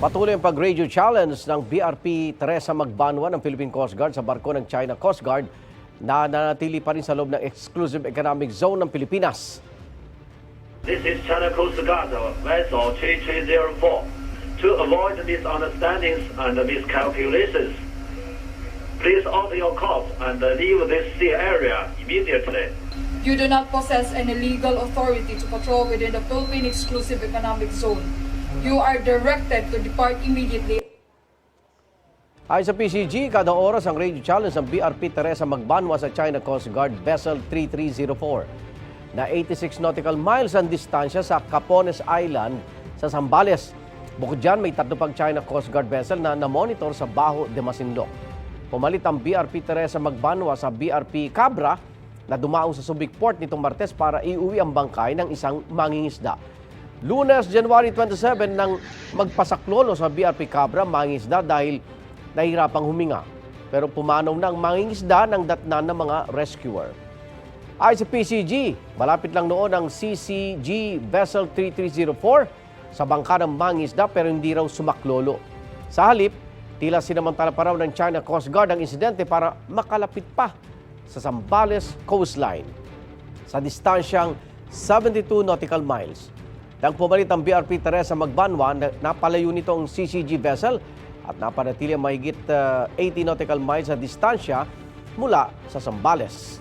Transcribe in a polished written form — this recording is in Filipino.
Patuloy ang pag-radio challenge ng BRP Teresa Magbanwa ng Philippine Coast Guard sa barko ng China Coast Guard na nanatili pa rin sa loob ng Exclusive Economic Zone ng Pilipinas. This is China Coast Guard vessel 3304. To avoid misunderstandings and miscalculations, please alter your course and leave this sea area immediately. You do not possess any legal authority to patrol within the Philippine Exclusive Economic Zone. You are directed to depart immediately. Ayon sa PCG, kada oras ang radio challenge ng BRP Teresa Magbanwa sa China Coast Guard Vessel 3304 na 86 nautical miles ang distansya sa Capones Island sa Zambales. Bukod dyan, may 3 pang China Coast Guard vessel na namonitor sa Baho de Masinloc. Pumalit ang BRP Teresa Magbanwa sa BRP Cabra na dumaong sa Subic Port nitong Martes para iuwi ang bangkay ng isang mangingisda. Lunes, January 27 nang magpasaklolo sa BRP Cabra mangingisda dahil nahihirapang huminga. Pero pumanaw na ang mangingisda ng datnan ng mga rescuer. Ay sa PCG, malapit lang noon ang CCG Vessel 3304 sa bangka ng mangingisda pero hindi raw sumaklolo. Sa halip, tila sinamantala pa raw ng China Coast Guard ang insidente para makalapit pa sa Zambales coastline sa distansyang 72 nautical miles. Nang pumalit ang BRP Teresa Magbanwa, napalayo nito ang CCG vessel at napanatili ang mahigit 80 nautical miles sa distansya mula sa Zambales.